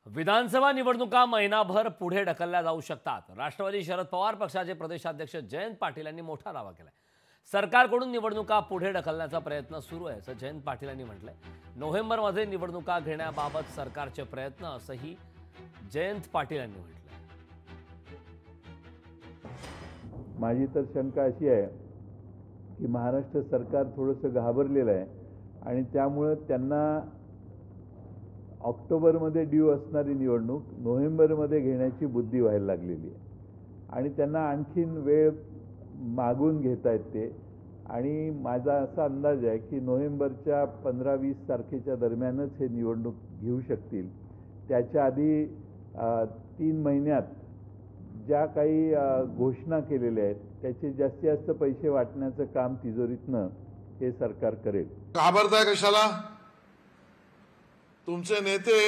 विधानसभा निवडणुका महिनाभर पुढे ढकलल्या जाऊ शकतात। राष्ट्रवादी शरद पवार पक्षाचे प्रदेशाध्यक्ष जयंत पाटील यांनी मोठा दावा केलाय। सरकारकडून निवडणुका पुढे ढकलण्याचा प्रयत्न सुरू आहे असं जयंत पाटील यांनी म्हटलंय। नोव्हेंबरमध्ये निवडणुका घेण्याबाबत सरकारचे प्रयत्न असंही जयंत पाटील यांनी म्हटलंय। माझी तर शंका अशी आहे की महाराष्ट्र सरकार थोडंसं घाबरलेलं आहे आणि त्यामुळे त्यांना ऑक्टोबरमध्ये ड्यू असणारी निवडणूक नोव्हेंबरमध्ये घेण्याची बुद्धी व्हायला लागलेली आहे आणि त्यांना आणखीन वेळ मागून घेत आहेत ते। आणि माझा असा अंदाज आहे की नोव्हेंबरच्या 15-20 तारखेच्या दरम्यानच हे निवडणूक घेऊ शकतील। त्याच्या आधी 3 महिन्यात ज्या काही घोषणा केलेल्या आहेत त्याचे जास्तीत जास्त पैसे वाटण्याचं काम तिजोरीतनं हे सरकार करेल। घाबरताय कशाला? तुमचे नेते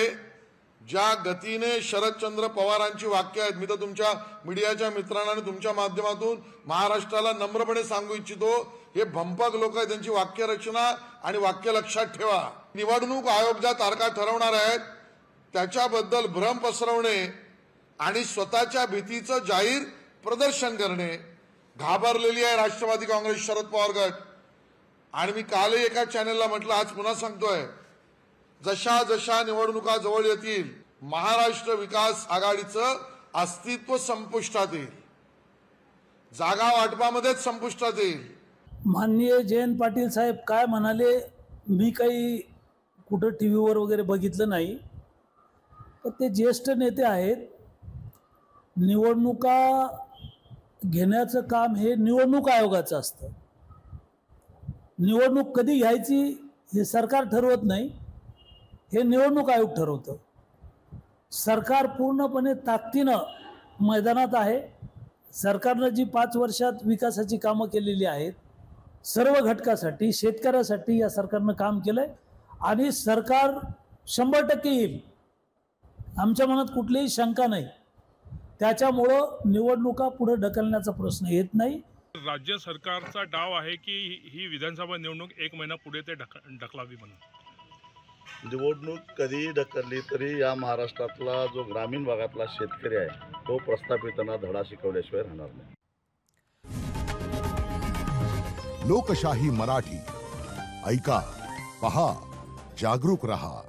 ज्या गतीने शरदचंद्र पवारांची वाक्य आहेत, मी तर तुमच्या मीडियाच्या मित्रांना आणि तुमच्या माध्यमातून महाराष्ट्राला नम्रपणे सांगू इच्छितो, हे भंपक लोक आहेत, त्यांची वाक्य रचना आणि वाक्य लक्षात ठेवा। निवडणूक आयोग ज्या तारखा ठरवणार आहेत त्याच्याबद्दल भ्रम पसरवणे आणि स्वतःच्या भीतीचं जाहीर प्रदर्शन करणे, घाबरलेली आहे राष्ट्रवादी काँग्रेस शरद पवार गट। आणि मी कालही एका चॅनलला म्हटलं, आज पुन्हा सांगतोय, जशा जशा निवडणुका जवळ येतील महाराष्ट्र विकास आघाडीचं अस्तित्व संपुष्टात येईल, जागा वाटपामध्येच संपुष्टात येईल। माननीय जयंत पाटील साहेब काय म्हणाले मी काही कुठं टीव्हीवर वगैरे बघितलं नाही, पण ते ज्येष्ठ नेते आहेत। निवडणुका घेण्याचं काम हे निवडणूक आयोगाचं असतं। निवडणूक कधी घ्यायची हे सरकार ठरवत नाही, हे निवडणूक आयोग ठरवतं। सरकार पूर्णपणे ताकदीनं मैदानात आहे। सरकारनं जी 5 वर्षात विकासाची कामं केलेली आहेत, सर्व घटकासाठी शेतकऱ्यासाठी या सरकारनं काम केलंय आणि सरकार 100% येईल, आमच्या मनात कुठलीही शंका नाही। त्याच्यामुळं निवडणुका पुढे ढकलण्याचा प्रश्न येत नाही। राज्य सरकारचा डाव आहे की ही विधानसभा निवडणूक 1 महिना पुढे ते ढकलावी म्हणून। निवडणूक कधीही ढकलली तरी या महाराष्ट्रातला जो ग्रामीण भागातला शेतकरी आहे तो प्रस्थापितांना धडा शिकवल्याशिवाय राहणार नाही। लोकशाही मराठी ऐका, पहा, जागरूक रहा।